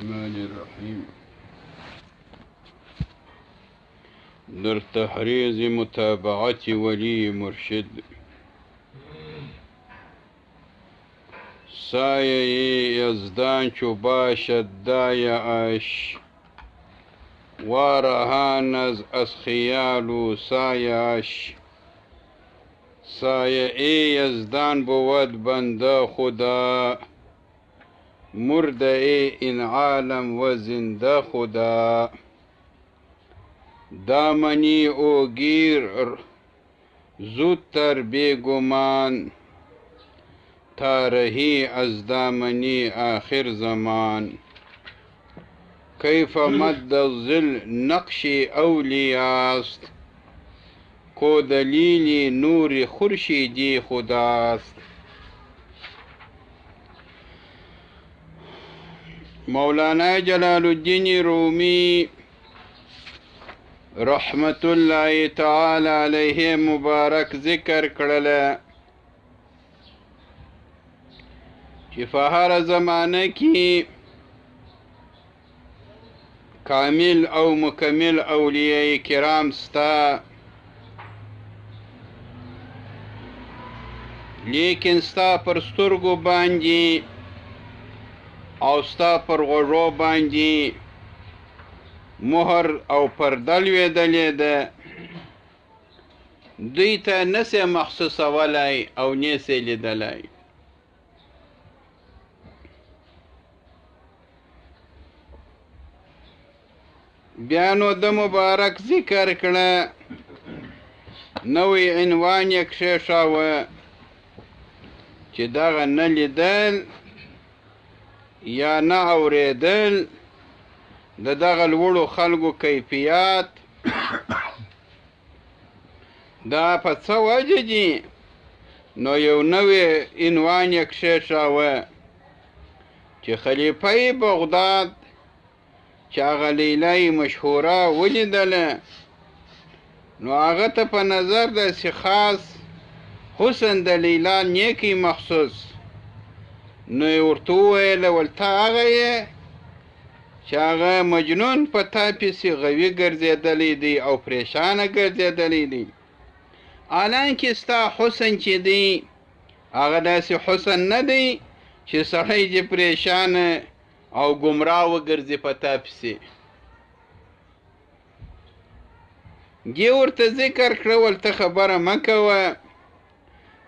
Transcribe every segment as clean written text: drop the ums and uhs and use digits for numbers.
الرحمن الرحيم در تحريز متابعة ولي مرشد سایه یزدان چو باشد دای اش وارهان از خیال و سایش سایه یزدان بود بنده خدا مرده این عالم و زنده خدا دامنی او گیر زودتر بیگمان تارهی از دامنی آخر زمان کیف مد الظل نقش اولیاست کو دلیل نور خورشیدی خداست مولانا جلال الدین رومی رحمت الله تعالی علیه مبارک ذکر کړل چې په هر زمانه کې کامل او مکمل اولیاء کرام ستا لیکن ستا پر سترګو باندې او ستا پر غوږو باندې مهر او پرده لوېدلې ده دوی ته نسې محسوسولی او نسې لیدلی بیا نو د مبارک ذکر کړه نوی عنوان یې کښېښاوه چې دغه نه لیدل یا نه اورېدل د دغه لوړو خلکو کیفیات دا په څه وجه دي نو یو نوی عنوان یې کښېښاوه چې خلیفه بغداد چې هغه لیله مشهوره ولیدله نو هغه ته په نظر داسې خاص حسن د لیلا نیکی مخصوص نو یې ورته وویله ولته هغه یې چې هغه مجنون په تا پسې غوي ګرځېدلی دی او پریشانه ګرځېدلی دی حالانکې ستا حسن چې دی هغه داسې حسن نه دی چې سړی چې پریشانه او ګمراه وګرځي په تا پسې دې ورته ذکر کړه ورته خبره مه کوه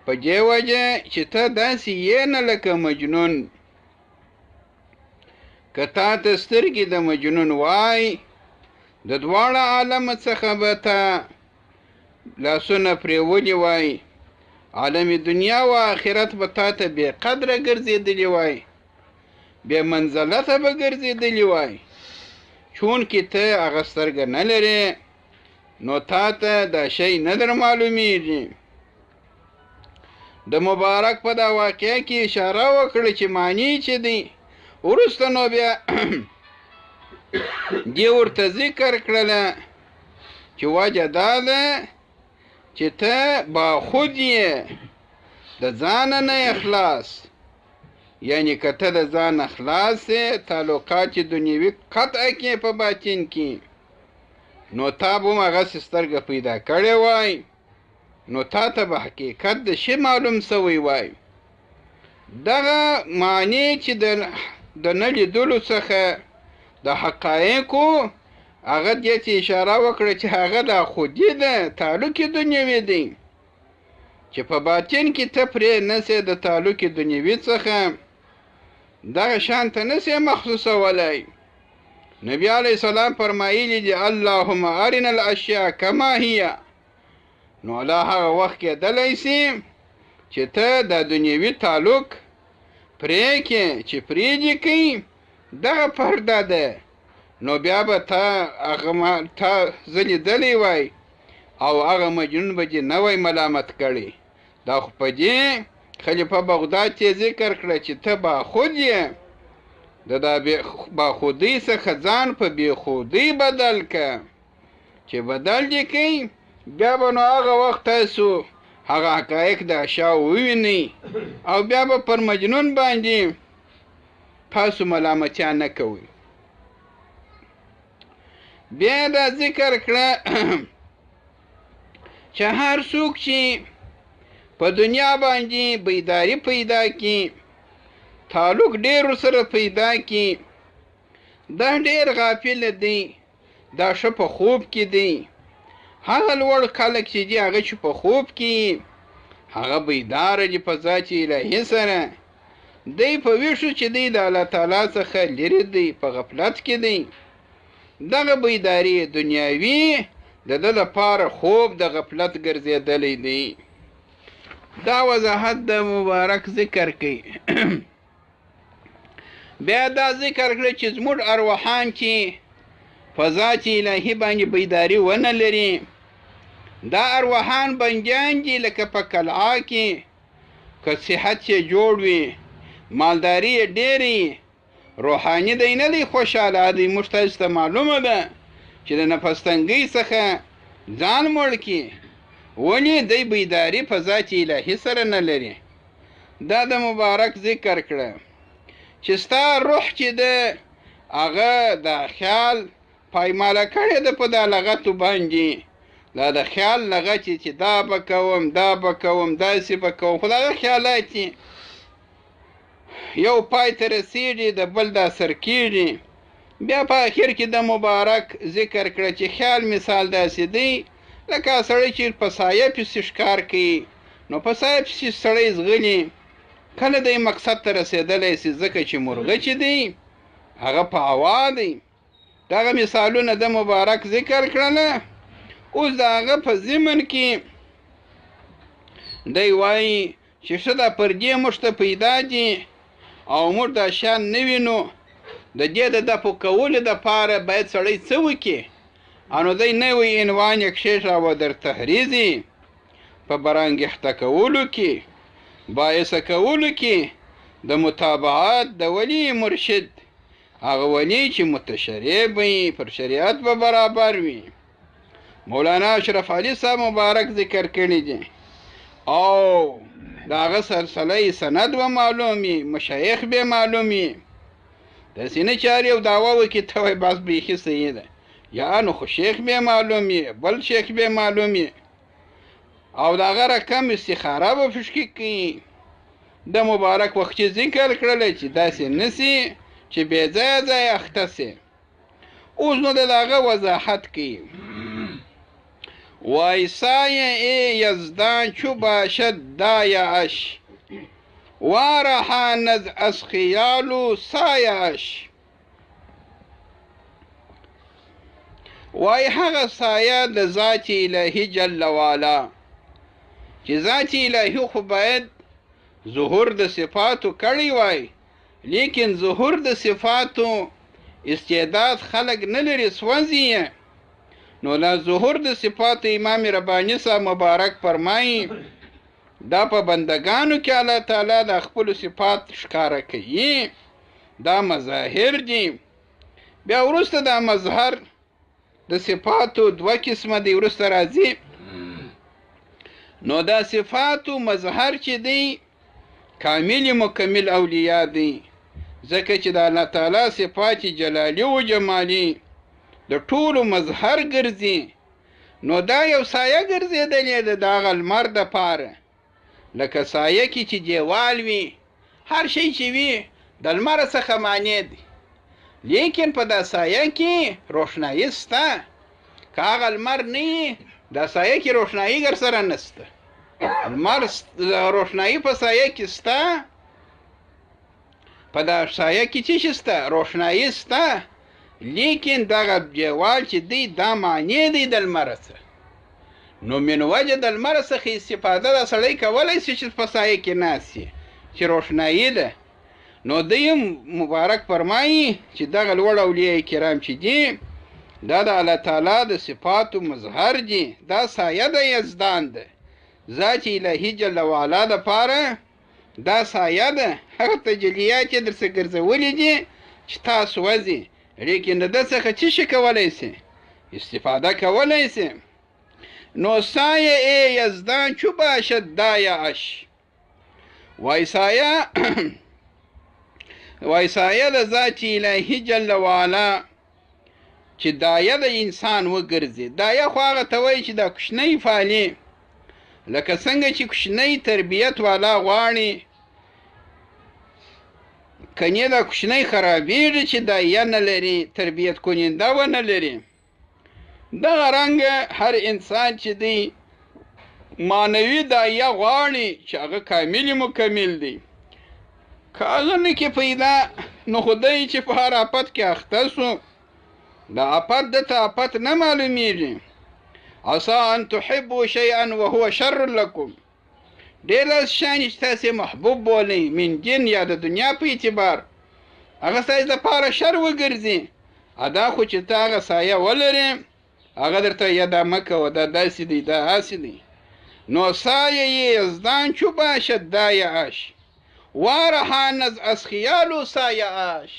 په دې وجه چې ته داسې یې نه لکه مجنون که تا ته سترګې د مجنون وای د دواړه عالمه څخه به ته لاسونه پرېولي وای عالم دنیا و آخرت به تا ته بې قدره ګرځېدلي وای بې منزلته به ګرځېدلي وای چونکې ته هغه سترګه نه لرې نو تا ته دا شی نه در معلومیږي د مبارک په دا واقعه کې اشاره وکړه چې معنی چې دی وروسته نو بیا دې ورته ذکر کړله چې وجه دا ده چې ته باخود یې د ځانه نه اخلاص یعنی که ته د ځان خلاص یې تعلقات دنیوي قطع کړې په باطن کې نو تا به هم هغسې سترګه پیدا کړې وای نو تا ته به حقیقت د شي معلوم سوی وای دغه معنی چې د نه لیدلو څخه د حقایقو هغه دې ته اشاره وکړه چې هغه د خودي ده تعلق دنیوي دی چې په باطن کې ته پرې نسې د تعلق دنیوي څخه دغه شان ته نسې محسوسولی نبی علیه السلام فرمایلی دي اللهم ارنا الاشیاء کما هي نو لا هغه وخت کېدلی سي چې ته د دنیوي تعلق پرې کې چې پرېږدي کوي دغه پرده ده نو بیا به ته زه لیدلی وای او هغه مجنون به دې نه وای ملامت کړی دا خو په دې خلیفه بغداد ته ذکر کړه چې ته باخود یې د دا باخودۍ څخه ځان په بېخودۍ بدل که چې بدل دې کوي بیا به نو هغه وخت تاسو هغه حقایق د اشیاء ووینئ او بیا به پر مجنون باندې تاسو ملامتیا نه کوئ بیا دا ذکر کړه چې هر څوک چې په دنیا باندې بیداری پیدا کی تعلق ډیر سره پیدا کی دا ډیر غافل دی دا شه په خوب کې دی هغه لوړ خلک چې دی هغه چې په خوب کې هغه بیدار دی په ذات الهي سره دی په ویښو چې دی د الله تعالی څخه لري دی په غفلت کې دی دغه بیداری دنیاوی د ده لپاره خوب د غفلت ګرځېدلی دی دا وضاحت د مبارک ذکر کوي بیا دا ذکر کړی چې زموږ ارواحان چې په ذات الهي باندې بیداری ونه لري دا ارواحان بندیان دي لکه په قلعه کې که صحت یې جوړ وي مالداري یې ډېرې روحاني دی نه دی خوشحاله دی موږ تاسو ته معلومه ده چې د نفس تنګۍ څخه ځان مړ کړي ولې دی بیداری په ذات الهي سره نه لري دا د مبارک ذکر کړه چې ستا روح چې ده هغه د خیال پایماله کړی ده په دا لغتو باندې دا د خیال لغت چې دا به کوم دا به کوم داسې به کوم خو دغه خیالات چې یو پای ته رسېږي د بل دا سر کېږي بیا په اخر کې د مبارک ذکر کړه چې خیال مثال داسې دی لکه سړی چې په سایه پسې ښکار کوي نو په سایه پسې سړی ځغلي کله دی مقصد ته رسېدلی سي ځکه چې مرغه چې دی هغه په هوا دی دغه مثالونه د مبارک ذکر کړله اوس د هغه په ضمن کې دی وایي چې ښه دا پردې موږ ته پیدا دي او موږ دا شیان نه وینو د دې د دفع کولو دپاره باید سړی څه وکړي نو دی نوی عنوان یې کښېښاوه در تحریزي په برانګېخته کولو کې باعثه کولو کې د متابعت د ولی مرشد هغه ولی چې متشریع وي پر شریعت به برابر وي مولانا اشرف علي صاحب مبارک ذکر کړی دی او د هغه سلسله سند به معلوم وي مشایخ به معلوم وي داسې نه چارې یو دعوه وکړي ته وایي بس بیخي صحیح ده یا نو خو شیخ به معلوم وي بل شیخ به معلوم وي او د هغه رقم استخاره به فشکې کوي د مبارک وخت چې ذکر کړلی چې داسې نسي چې بې ځایه ځایه اخته سي اوس نو د هغه وضاحت کوي وای سایه ای یزدان چو باشد دایش وارحاند از خیالو سایش وای هغه سایه د ذات الهي جل والا چې ذات الهي خو باید ظهور د صفاتو کړی وای لیکن ظهور د صفاتو استعداد خلق نه لري سوځي نو لا ظهور د صفات امام رباني صاحب مبارک فرمایي دا په بندگانو کې الله تعالی د خپل صفات ښکارا کوي دا مظاهر دي بیا وروسته دا مظهر د صفاتو دوه قسمه دی وروسته راځي نو دا صفاتو مظهر چې دی کامل مکمل اولیاء دی ځکه چې د الله تعالی صفات جلالی او جمالی د ټولو مظهر ګرځي نو دا یو سایه ګرځېدلې ده د هغه لمر دپاره لکه سایه کې چې دیوال وي هر شی چې وي د لمر څخه معنی دی لیکن په دا سایه کې روښنایي سته که هغه لمر نه وي دا سایه کې روښنایي ګر سره نسته لمر روښنایي په سایه کې سته په دا سایه کې څه شي سته روښنایي سته لیکن دغه دیوال چې دی دا معنی دی د لمر څخه نو من وجه د لمر څخه استفاده د سړی کولی شي چې په سایه کې ناست شي چې روښنایي ده نو دی مبارک فرمایي چې دغه لوړ اولیاء کرام چې دي دا د الله تعالی د صفاتو مظهر دي دا سایه د یزدان ده ذات الهي جل وعلا دپاره دا سایه ده هغه تجلیات یې درڅه ګرځولي دي چې تاسو وځي لیکن د ده څخه څه شي کولی سي استفاده کولی سي نو سایه ای یزدان چو باشد دایعش وای سایه د ذات الهي جل وعلا چې دایه د انسان وګرځي. دایه خو هغه ته وایي چې دا کوچنی فعالي لکه څنګه چې کوچنی تربیت والا غواړي کنې دا کوچنی خرابېږي چې دایه نه لري، تربیت کننده ونه لري. دغه رنګه هر انسان چې دی معنوي دایه غواړي چې هغه کامل مکمل دی. که هغه نه کې پیدا نو خدای چې په هر آفت کې اخته سو، د آفت دته آفت نه معلومیږي. عسى ان تحبوا شيئا وهو شر لكم. ډېر شیان چې تاسې محبوب بولئ من جن یا د دنیا په اعتبار هغه ستاسې دپاره شر وګرځي. ادا خو چې ته هغه سایه ولرې هغه درته یا دا مه کوه، دا داسې دی، دا هسې دی. نو سایه یزدان چو باشد دایعش وارهانز از خیالو سایعش.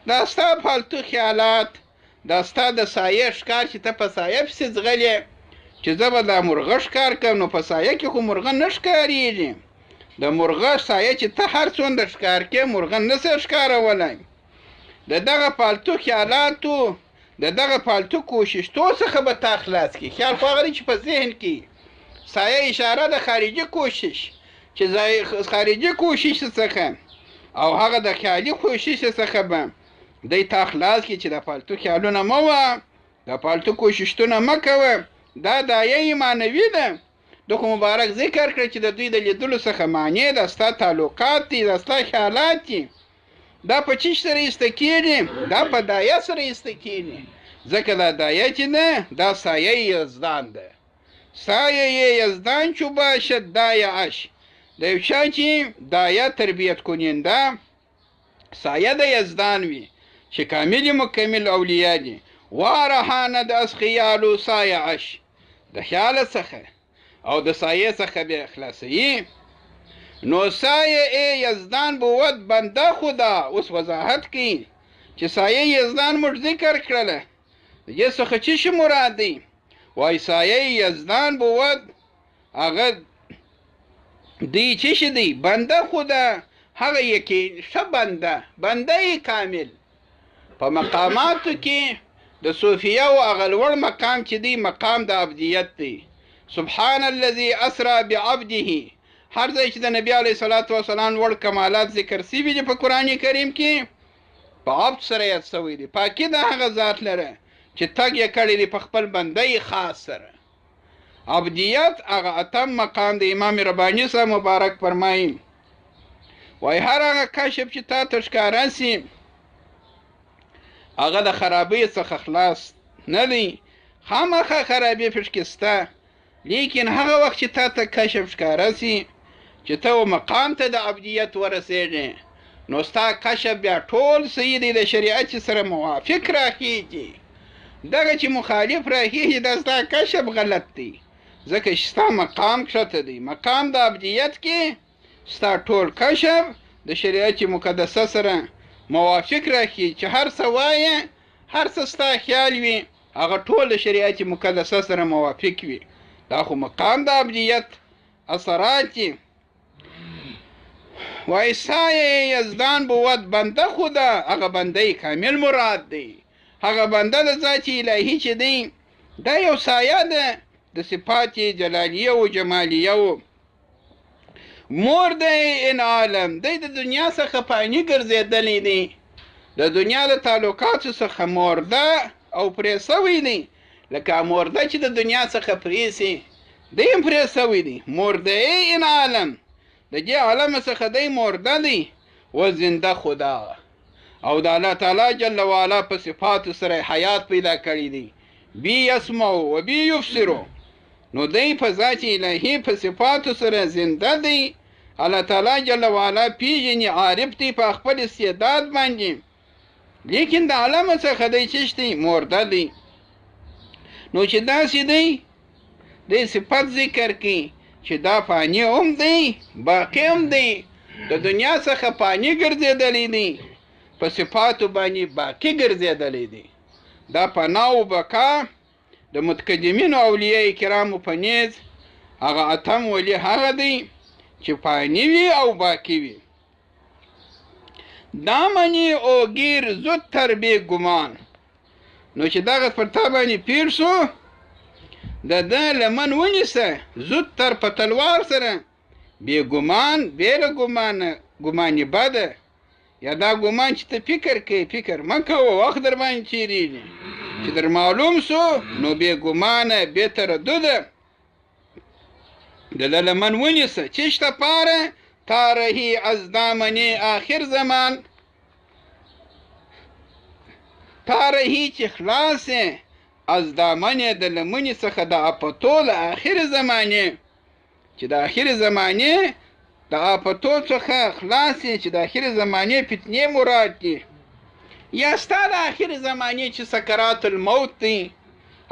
دا ستا فالتو خیالات، دا ستا د سایه ښکار چې ته په سایه پسې ځغلې چې زه به دا مرغه ښکار کړم، نو په سایه کې خو مرغه نه ښکارېږي. د مرغه سایه چې ته هر څومره ښکار کې مرغه نه سې ښکارولی. د دغه فالتو خیالاتو د دغه فالتو کوششتو څخه به تا خلاص کړي. خیال خو هغه دی چې په ذهن کې سایه اشاره د خارجي کوشش چې خارجي کوشش څخه او هغه د خیالي کوشش څخه به دی تا خلاص کړي چې د فالتو خیالونه مه وه، د فالتو کوششتونه مه کوه. دا دایه معنوي ده. د خو مبارک ذکر کړه چې د دوی د لیدلو څخه معنی د ستا تعلقات دي، د ستا خیالات دي. دا په چیش سره ایسته کېږي؟ دا په دایه سره ایسته کېږي. ځکه دا دایه چې ده دا سایه یزدان ده. سایه یزدان چو باشد دایعش. د یو چا چې دایه تربیت کننده سایه د یزدان وي چې کامل مکمل اولیا دي. وارهانه د از خیالو سایعش، د خیال څخه او د سایه څخه به خلاصوي. نو سایه یزدان بود بنده خدا. اوس وضاحت کوي چې سایه یزدان موږ ذکر کړله، د دې څخه څه شی مراد دی؟ وایي سایه یزدان بود هغه دی څه شی دی؟ بنده خدا، هغه یې ښه بنده، بنده کامل. په مقاماتو کې د صوفیه او هغه لوړ مقام چې دی مقام د عبدیت دی. سبحان الذي اسرى بعبده. هر ځای چې د نبی علیه صلات وسلام لوړ کمالات ذکر سوي دي په قرآن کریم کې په عبد سره یاد سوی دي. پاکي د هغه ذات لره چې تګ یې کړی دی په خپل بنده خاص سره. عبدیت هغه اتم مقام د امام رباني صاحب مبارک فرمایي وایي هر هغه کشف چې تا ته ښکاره سي هغه د خرابۍ څخه خلاص نه دی. خامخا خرابۍ پکې شته، لیکن هغه وخت چې تا ته کشف ښکاره سي چې ته مقام ته د عبدیت ورسېږې نو ستا کشف بیا ټول صحیح دی، د شریعت سره موافق راخیږي. دغه چې مخالف راخیږي دا ستا کشف غلط دی، ځکه چې ستا مقام کښته دی. مقام د عبدیت کې ستا ټول کشف د شریعت مقدسه سره موافق راخیږي چې هر څه وایې، هر څه ستا خیال وي، هغه ټول د شریعت مقدسه سره موافق وي. دا خو مقام د عبدیت اثرات دي. وایي سایه یزدان بود بنده خدا، هغه بنده کامل مراد دی. هغه بنده د ذات الهي چې دی دا یو سایه ده د صفات جلالیه و جمالیه و مور دی ان عالم. دی د دنیا څخه پانی ګرځېدلی دی، د دنیا د تعلقاتو څخه مرده او پرې سوی دی. لکه مرده چې د دنیا څخه پرې سي دی هم پرې سوی دی. مرده ان عالم د دې عالم څخه دی مرده دی و زنده خدا. او د الله تعالی جل وعلا په صفاتو سره حیات پیدا کړی دی. بی یسمعو و بی یبصرو. نو دی په ذات الهي په صفاتو سره زنده دی. الله تعالی جل وعلا پیژني، عارف دی په خپل استعداد باندې، لیکن د عالم څخه دی چشتي مرده دی. نو چې داسې دی د صفت ذکر کی چې دا فانی هم دی باقی هم دی، د دنیا څخه فانی ګرځېدلی دی، په صفاتو باندې باقی ګرځېدلی دی. دا فنا او بقا د متقدمینو اولیاء کرامو په نیز هغه اتم ولی هغه دی چې فانی وي او باقی وي. دامنی او گیر زود تر بی گمان. نو چې دغه پر تا باندې پیر سو د ده لمن ونیسه زود تر په تلوار سره بې ګمان بې له ګمانې بده یا دا ګمان چې ته فکر کوې فکر مه کوه وخت در باندې تېرېږي چې در معلوم سو نو بې ګمانه بې تردده د ده لمن ونیسه چشته پاره تا رهی از دامنې آخر زمان تا رهی چې خلاصې از دامنې د لمنې څخه د اپتو له آخر زمانې چې د آخر زمانې د آفتو څخه خلاصې چې د آخر زمانې فتنې مراد دي یا ستا د آخر زمانې چې سکرات الموت دی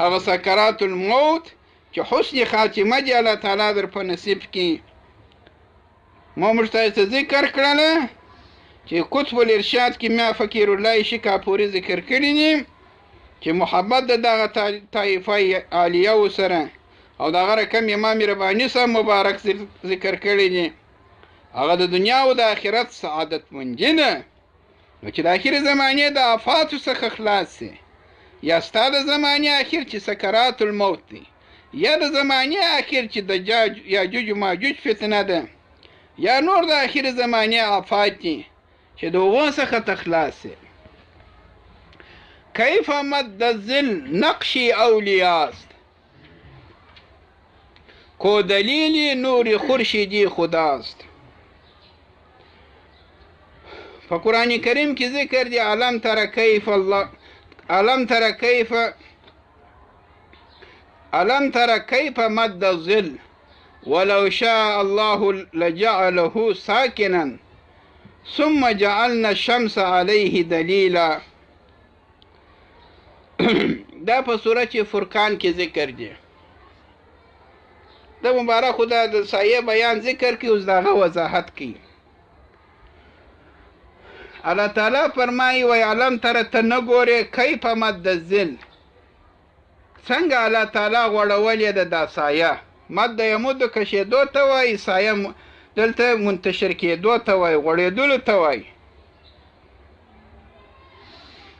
هغه سکرات الموت چې حسن خاتمه دی الله تعالی در په نصیب کړي ما موږ ته ذکر کړله چې کتب الارشاد کې میا فقیر الله شکاپوري ذکر کړي دي چې محبت د دغه طایفه عالیه سره او دغه رقم امام رباني صاحب مبارک ذکر کړي دي هغه د دنیا او د آخرت سعادت مندي ده نو چې د آخر زمانې د آفاتو څخه خلاص سي یا ستا د زمانې آخر چې سکرات الموت دی یا د زمانې آخر چې د یاجوج و ماجوج فتنه ده یا نور د آخر زمانې آفات دي چې د هغو څخه ته خلاص سي کیف مد الظل نقشی اولیاست کو دلیلی نور خورشیدی خداست په قرآن کریم کې ذکر دی علم تر کیف مد الظل ولو شاء الله لجعله ساکنا ثم جعلنا الشمس عليه دلیلا دا په سورۃ فرقان کې ذکر دی د مبارک خدا د سایه بیان ذکر کې اوس دغه وضاحت کوي الله تعالی فرمایي و علم تر ته نه ګورې کیف مد الظل څنګه الله تعالی غوړولې ده دا سایه مد یمد کشېدو ته وایي سایه دلته منتشر کېدو ته وایي غوړېدلو ته وایي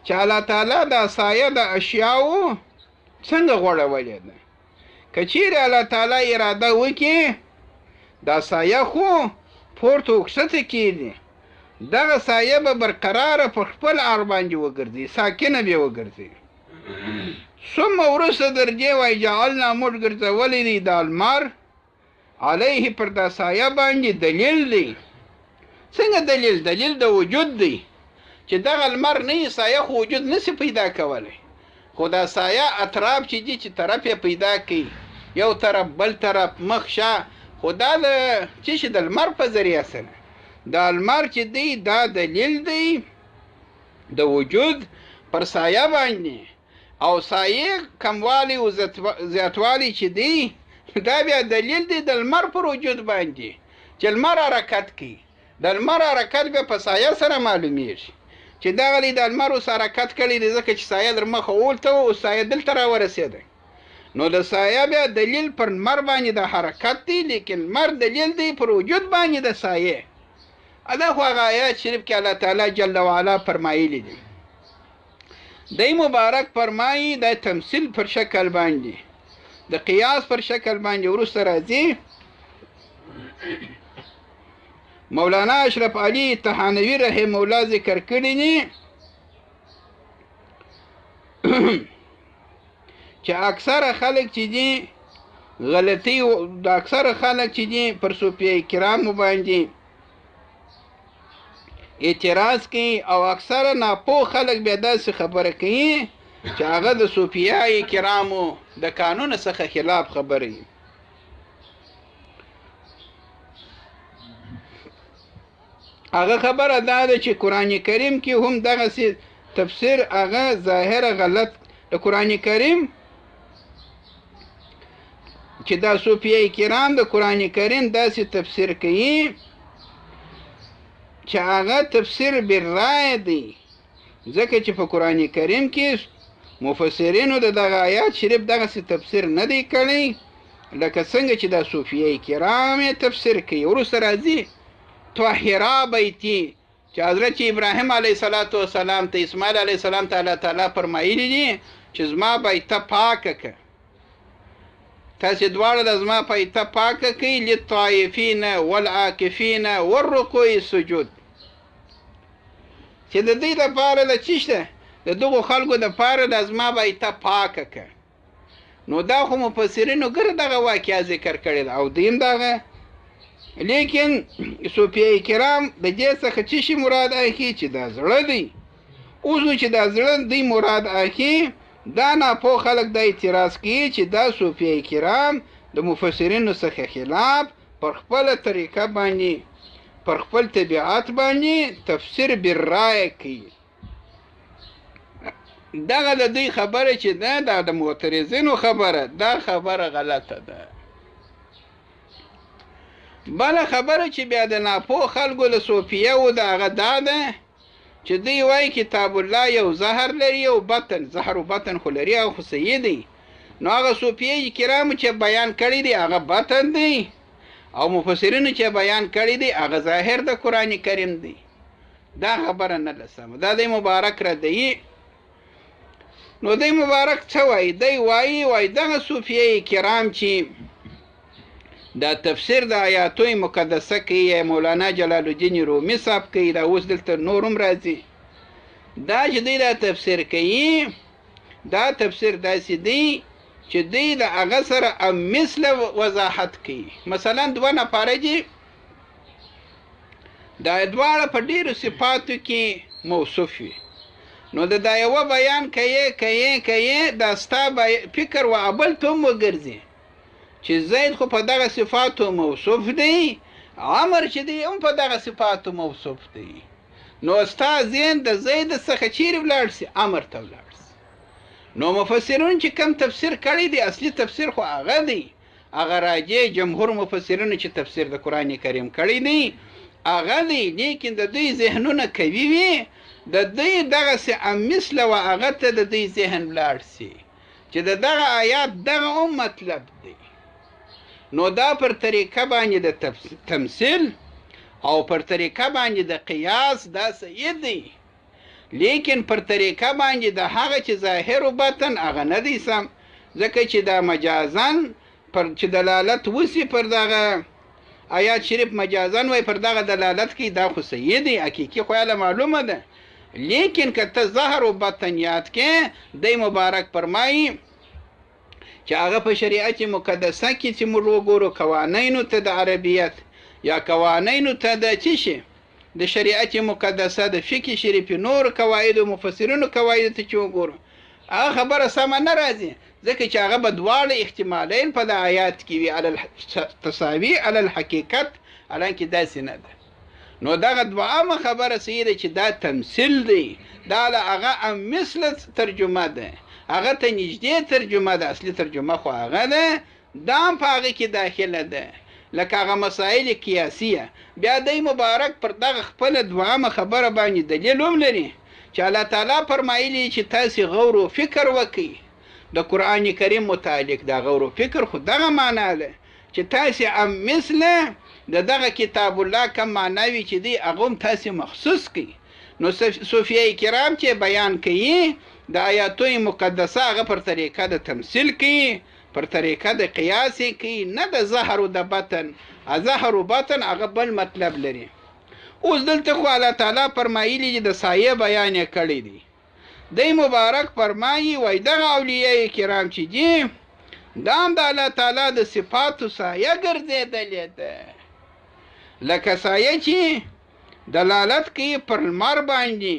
چې الله تعالی دا سایه د اشیاو څنګه غوړولې ده که چیرې الله تعالی اراده وکړي دا سایه خو پورته وکښته کېږي دغه سایه به برقراره په خپل اړ باندې وګرځي ساکنه به وګرځي ثم وروسته در دې وایي جعلنا موږ ګرځولی دی دا لمر علیه پر دا سایه باندې دلیل دی څنګه دلیل د وجود دی چې دغه لمر نه وي سایه خو وجود نسي پیدا کولی خو دا سایه اطراف چې دي چې طرف یې پیدا کوي یو طرف بل طرف مخ شا خو دا د چې د لمر په ذریعه سره دا لمر چې دی دا دلیل دی د وجود پر سایه باندې او سایه کموالی او زیاتوالی چې دی دا بیا دلیل دی د لمر پر وجود باندې چې لمر حرکت کوي د لمر حرکت بیا په سایه سره معلومیږي چې دغه د لمر اوس حرکت کړی دی ځکه چې سایه در مخه ولته او سایه دلته راورسېده نو د سایه بیا دلیل پر لمر باندې د حرکت دی لیکن لمر دلیل دی پر وجود باندې د سایه دا خو هغه آیات شریف کې الله تعالی جل وعلا فرمایلی دی دی مبارک فرمایي د تمثیل پر شکل باندې د قیاس پر شکل باندې وروسته راځي مولانا اشرف علي تحانوي رحمه الله ذکر کړی دي چې اکثره خلک چې دي غلطي د اکثره خلک چې دي پر صوفیه کرامو باندې اعتراض کوي او اکثره ناپوه خلک بیا داسې خبره کوي چې هغه د صوفیه کرامو د قانون څخه خلاف خبرې هغه خبره دا ده چې قرآن کریم کې هم دغسې تفسیر هغه ظاهره غلط د قرآن کریم چې دا صوفیه کرام د قرآن کریم داسې تفسیر کوي چې هغه تفسیر بالرای دی ځکه چې په قرآن کریم کې مفسرینو د دغه آیات شریف دغسې تفسیر نه دی کړی لکه څنګه چې دا صوفیه کرام یې تفسیر کوي وروسته راځي طاهره بیتي چې حضرت ابراهیم علیه السلام ته اسماعیل علیه السلام ته الله تعالی فرمایلی دي چې زما بیته پاکه که، تاسې دواړه د زما بیته پاکه کړئ، للطائفین والعاکفین والرکوع السجود، چې د دې دپاره د څه شته، د دغو خلکو دپاره د زما بیته پاکه که. نو دا خو مفسرینو ګره دغه واقعه ذکر کړې ده او دیم دغه، لیکن صوفیه کرام د دې څخه څه شي مراد اخلي چې دا زړه دی. اوس چې دا زړه دی مراد اخلي، دا ناپوه خلک دا اعتراض کوي چې دا صوفیه کرام د مفسرینو څخه خلاف پر خپله طریقه باندې، پر خپل طبیعت باندې تفسیر بالرای کوي. دغه د دوی خبره چې ده دا د معترضینو خبره، دا خبره غلطه ده. بله خبره چې بیا د ناپوه خلکو له صوفیه و د هغه دا ده چې دوی وایي کتاب الله یو زهر لري او بطن، زهر و بطن خو لري او خو صحیح دی. نو هغه صوفیه کرامو چې بیان کړی دی هغه بطن دی، او مفسرینو چې بیان کړی دی هغه ظاهر د قرآن کریم دی. دا خبره نه ده سمه، دا دی مبارک ردیي. نو دی مبارک څه وایي؟ دی وایي دغه صوفیه کرام چې دا تفسیر د آیاتوی مقدسه کوي، مولانا جلال الدین رومي صاحب کوي، دا اوس دلته نور هم راځي، دا چې دی دا تفسیر کوي، دا تفسیر داسې دی چې دی د هغه سره مثله وضاحت کوي. مثلا دوه نفره دي، دا دواړه په ډېرو صفاتو کې موصوف وي، نو د دا یوه بیان کوي دا ستا فکر و عمل ته هم وګرځي چې زید خو په دغه صفاتو موصوف دی، عمر چې دی هم په دغه صفاتو موصوف دی. نو ستا ذهن د زید څخه چیرې ولاړ سي؟ عمر ته ولاړ سي. نو مفسرون چې کم تفسیر کړی دی، اصلي تفسیر خو هغه دی، هغه راجع جمهور مفسرونو چې تفسیر د قرآن کریم کړی دی هغه دی، لیکن د دوی ذهنونه قوي وي، د دوی دغسې مثله و هغه ته د دوی ذهن ولاړ سي چې د دغه آیات دغه هم مطلب دی. نو دا پر طریقه باندې د تمثیل او پر طریقه باندې د قیاس دا صحیح دی، لیکن پر طریقه باندې د هغه چې ظاهر و باطن هغه نه دی سم، ځکه چې دا مجازن پر چې دلالت وسی پر دغه آیات شریف مجازن وای پر دغه دلالت کوي، دا خو صحیح دی، حقیقي خو یاله معلومه ده. لیکن که ته ظاهر و باطن یاد کې، دی مبارک فرمایي چې هغه په شریعت مقدسه کې چې موږ وګورو قوانینو ته د عربیت یا قوانینو ته د څه شي د شریعت مقدسه د فقه شریف نور قواعد او مفسرینو قواعد ته چې وګورو، هغه خبره سمه نه راځي، ځکه چې هغه به دواړه احتمالین په د آیات کې وي، علی التساوي علی الحقیقت، حالانکه داسې نه ده. نو دغه دوامه خبره صحیح ده چې دا تمثیل دی، دا له هغه مثله ترجمه ده، هغه ته نږدې ترجمه ده، اصلي ترجمه خو هغه ده، دا هم په هغه کې داخله ده، لکه هغه مسائل قیاسیه. بیا دی مبارک پر دغه خپله دوامه خبره باندې دلیل هم لري چې الله تعالی فرمایلي چې تاسې غور و فکر وکئ د قرآن کریم متعلق. دا غور و فکر خو دغه معنا ده چې تاسې مثله د دغه کتاب الله کم معناوي چې دی هغه هم تاسې مخصوص کړي. نو صوفیه کرام چې بیان کوي د آیاتوی مقدسه هغه پر طریقه د تمثیل کوي، پر طریقه د قیاس کوي، نه د ظهر و د بطن. ظهر و بطن هغه بل مطلب لري. اوس دلته خو الله تعالی فرمایلی چې د سایه بیان یې کړی دی. دی مبارک فرمایي وای دغه اولیاء کرام چې دي دا هم د الله تعالی د صفاتو سایه ګرځېدلې ده، لکه سایه چې دلالت کوي پر لمر باندې،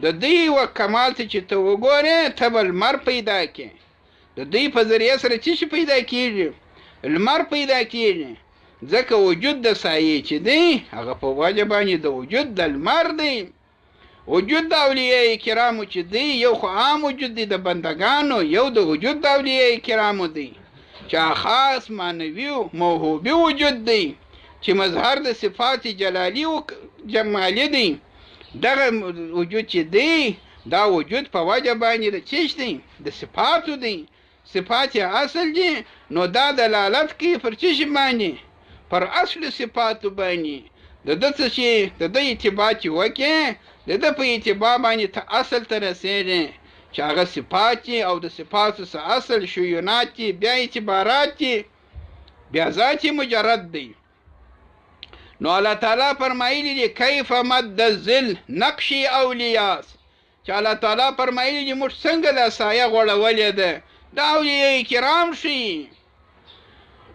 د دوی و کمال ته چې ته وګورې ته به لمر پیدا کړې، د دوی په ذریعه سره څه شي پیدا کېږي؟ لمر پیدا کېږي، ځکه وجود د سایې چې دی هغه په وجه باندې د وجود د لمر دی. وجود د اولیاء کرامو چې دی یو خو عام وجود دی د بندگانو، یو د وجود د اولیاء کرامو دی چې خاص معنوي و موهوبي وجود دی چې مظهر د صفات جلالی و جمالی دی. دغه وجود چې دی دا وجود په وجه باندې د چیش دی؟ د صفاتو دی، صفات اصل دی. نو دا دلالت کوي پر چیش باندې؟ پر اصل صفاتو باندې، د ده څه چې د ده اتباع چې وکړې د ده په اتباع باندې ته اصل ته رسېږې چې هغه صفات دي او د صفاتو څه اصل شیونات دي بیا اعتبارات دي بیا ذات مجرد دی. نو الله تعالی فرمایلی دی کیف مد الظل نقش اولیاس چې الله تعالی فرمایلی دی موږ څنګه دا سایه غوړولې ده د اولیاء کرام شي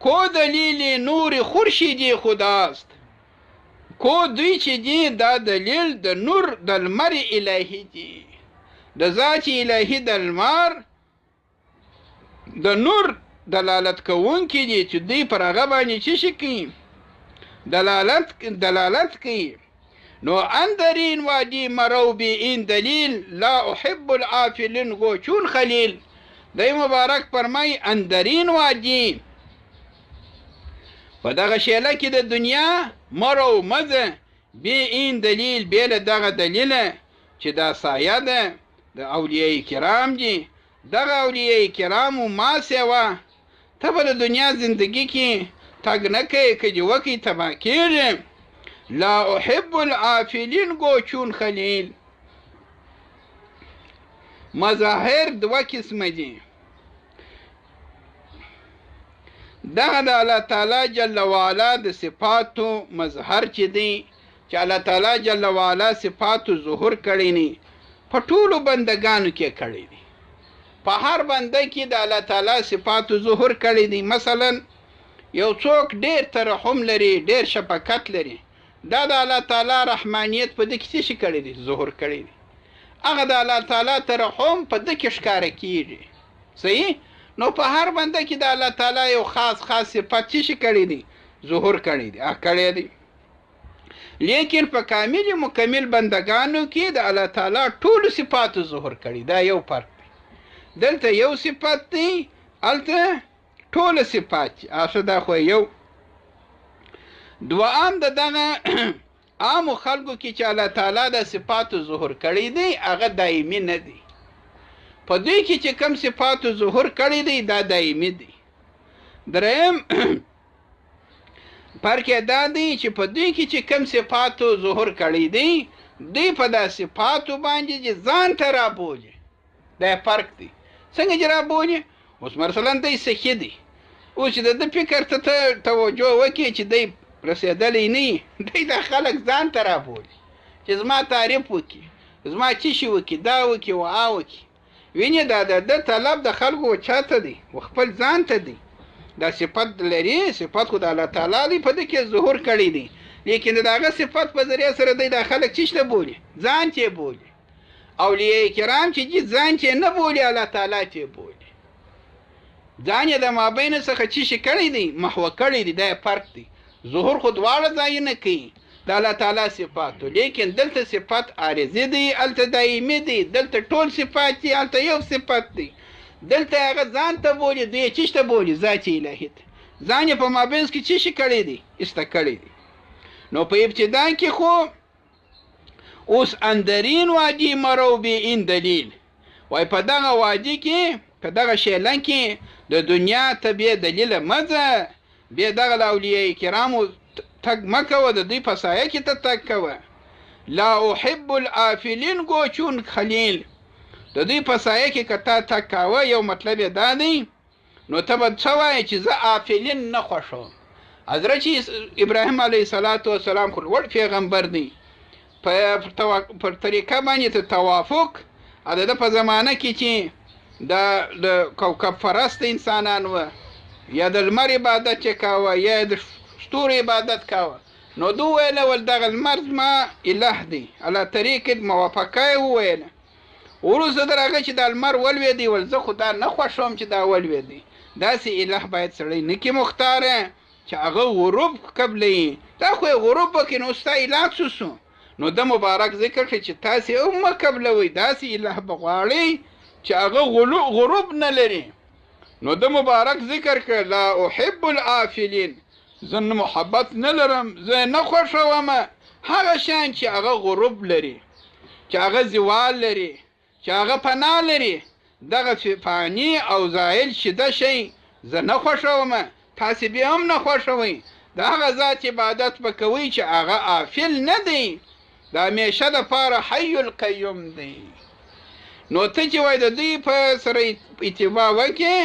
کو دلیل نور خورشیدی خداست کو دوی چې دی دا دلیل د نور د لمر الهی دی د ذات الهی د لمر د نور دلالت کوونکی دی چې دوی پر هغه باندې څه شي کوي دلالت کوي. نو اندرین وادی مرو بی این دلیل لا احب العافلین گوچون خلیل دی مبارک فرمای اندرین وادی په دغه شیله کې د دنیا مرو مزه بی این دلیل بیل دغه دلیله چې دا سایه ده د اولیاء کرام دي دغه اولیاء کرامو ما سیوا ته به د دنیا زندگی کې تګ نه کوې که دې وکړې تباه کېږې. لا احب العافلین گوچون خلیل. مظاهر دوه قسمه دي دغه د الله تعالی جل وعلا د صفاتو مظهر چې دی چې الله تعالی جل وعلا صفاتو ظهور کړی نه په ټولو بندګانو کې کړی دی په هر بنده کې د الله تعالی صفاتو ظهور کړی دی. مثلا یو څوک ډیر ترحم لري ډیر شفقت لري دا د الله تعالی رحمانیت په دې کې څه کړی دی ظهور کړی دی هغه د الله تعالی ترحم په دې کې ښکاره کیږي صحیح. نو په هر بنده کې د الله تعالی یو خاص صفت څه کړی دی ظهور کړی دی کړی دی. لیکن په کامل مکمل بندگانو کې د الله تعالی ټول صفاتو ظهور کړی دا یو فرق دی. دلته یو صفت دی الته ټول صفات اخر دا خو یو دوام د دغه عام خلکو کې چې الله تعالی د صفاتو ظهور کړی دی هغه دایمي نه دی. په دوی کې چې کم صفاتو ظهور کړی دی دا دایمي دی. دریم فرق دا دی چې په دوی کې چې کم صفاتو ظهور کړی دی دوی په دا صفاتو باندې چې ځان ته رابولي دا فرق دی. څنګه چې رابولي اوس مثلا دی سخی دی اوس چې د فکر ته توجه وکړي چې دی رسېدلی نه دی دا خلک ځان ته رابولي چې زما تعریف وکړي زما څه شي وکړي دا وکړي و وکړي وینې دا د طلب د خلکو چاته دی و خپل ځان ته دی دا صفت لري صفت خو د الله تعالی دی په دې کې ظهور کړی دی لیکن دغه صفت په ذریعه سره دی دا خلک څه بولي ځان ته بولي اولیاء کرام چې ځان ته نه بولي الله تعالی ته بولي ځان یې د مابین څخه څه کړی دی محو کړی دی دا فرق دی. ظهور خو دواړه ځای نه کوي د الله تعالی صفاتو لیکن دلته صفات عارضی دی الته دایمي دی دلته ټول صفات دي الته یو صفت دی دلته هغه ځان ته بولي دوی څه ته بولي ذات الهی ځان یې په مابین کې څه کړی دی است کړی دی. نو په ابتدا کې خو اوس اندرین وادي مرو بی این دلیل وای په دغه وادي کې په دغه شیلن کې د دنیا ته به دلیل مزه به دغه اولیاء کرامو تک مکوه د دوی په سایه کې ته تک کوه. لا احب العافلین گوچون خلیل د دوی په سایه کې کته تک کوه یو مطلب دا دی نو ته به څه وایې چې زه عافلین نه خوښوم. حضرت ابراهیم علیه السلام خو لوړ پیغمبر دی په طریقه باندې ته توافق د په زمانه کې چې د کوكب پرست انسانان و یا د لمر عبادت چې کاوه یا د ستوري عبادت کاوه نو دو ویل ول دغه لمر ما اله دی على طریق موافقه ویل ورسره درغه چې د لمر ولوي دی ول زه خدا نه خوښوم چې دا ولوي دی داسې اله باید سړی نه کې مختاره چې هغه غروب قبلې دا خو غروب کې نو ستا اله سوسو نو د مبارک ذکر چې تاسو هم قبلوي داسې اله بغواړي چې هغه غروب نه لري نو د مبارک ذکر کړه لا احب العافلین زه محبت نه لرم زه نه خوښوم هغه شان چې هغه غروب لري چې هغه زوال لري چې هغه پناه لري دغه فانی او زائل شده شي زه نه خوښوم تاسو به هم نه خوښوئ د هغه ذات عبادت به کوئ چې هغه غافل نه دی، د همیشه دپاره حی القیوم دی. نو ته چې وایې د دوی په سره اتباع وکړې،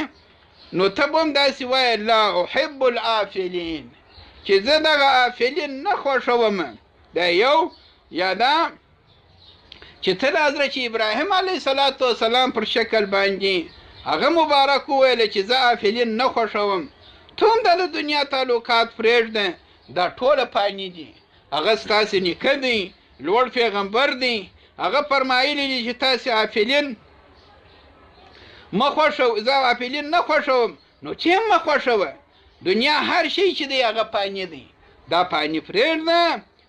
نو ته به هم داسې وایې لا احب الآفلین، چې زه دغه آفلین نه خوښوم. دا یو. یا دا چې ته د حضرت ابراهیم علیه السلام پر شکل باندې هغه مبارک وویل چې زه آفلین نه خوښوم، ته هم د دنیا تعلقات پرېږده، دا ټوله فاني دي. هغه ستاسې نیکه دی، لوړ پیغمبر دی، هغه فرمایلی دي چې تاسې آفلین مه خوښوئ، زه آفلین نه خوښوم، نو چې هم مه خوښوه. دنیا هر شی چې دی هغه فاني دی، دا فاني پرېږده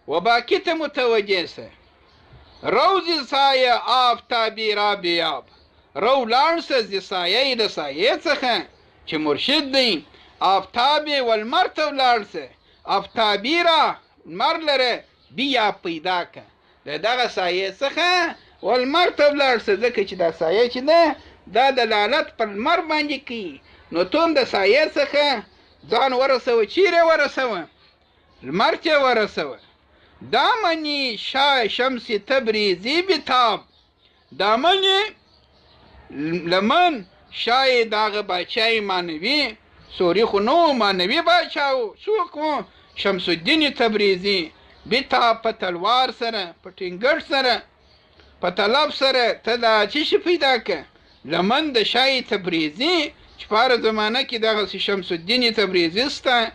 و باقي ته متوجه سه. روز سایه آفتابی را بیاب، رو لاړ سه د سایې د سایې څخه چې مرشد دی. آفتابې والمر ته ولاړ سه، آفتابي را لمر لره بیا پیدا که، د دغه سایې څخه والمر ته ولاړ سه، ځکه چې دا سایه چې ده دا دلالت پر لمر باندې کوي. نو ته هم د سایې څخه ځان ورسوه. چیرې ورسوه؟ لمر ته ورسوه. دامنی شاه شمس تبریزی بتاب، دامنی لمن شای داغ باچای مانوی، سوری خو نو مانوی باچاو، څوک و؟ شمس الدین تبریزی. بتاب په تلوار سره، په ټینګر سره، په طلب سره ته دا څه شي پیدا که؟ لمن د شای تبریزی چې په هره زمانه کې دغسې شمس الدین تبریزي سته،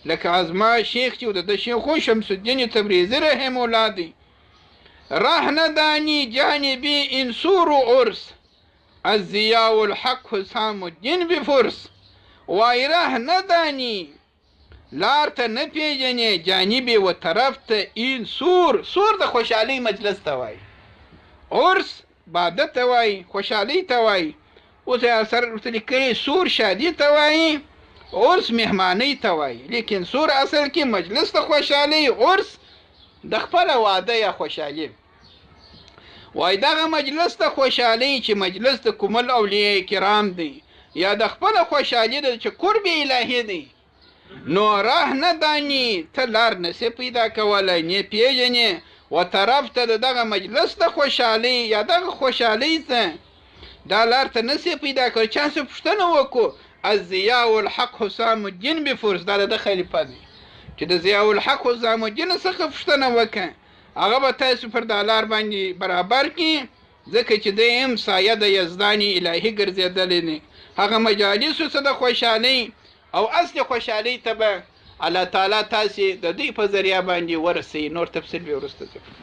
لکه ازما شیخ چې د شیخ خو شمس الدین تبریزی رحم الله دی. ره ندانی جانبی انصور و عرس، از ضیاء الحق حسام الدین بفرس. وای ره ندانی، لار ته نه پیژنې، جانبی و طرف ته این سور، سور د خوشحالۍ مجلس ته وایي، عرس باده ته وایي، خوشحالۍ ته وایي. اوس یې اثر ورته لیکلي سور شادي ته وایي، عرس مهمانی ته وایي، لیکن سور اصل کې مجلس ته خوشحالۍ، عرس د خپله واده یا خوشحالي. وای دغه مجلس ته خوشحالۍ چې مجلس د کومل اولیاء کرام دی، یا د خپله خوشحالي ده چې قرب الهي دی. نو راه نه دانی، ته لار نسې پیدا کولی، نه پیژنې و طرف ته د دغه مجلس د خوشحالۍ یا دغه خوشحالۍ ته دا لار ته نسې پیدا کولی. چا څه پوښتنه وکړو؟ از ضیاء الحق حسام الدین بفرس، دا د خلیفه دی چې د ضیاء الحق حسام الدین څخه پوښتنه وکړه، هغه به تاسو پر دا لار باندې برابر کړي، ځکه چې دی هم سایه د یزدان الهي ګرځېدلی دی. هغه مجالسو څه د خوشحالۍ او اصل خوشحالۍ ته به الله تعالی تاسې د دوی په ذریعه باندې ورسوي. نور تفصیل به وروسته ځکړو.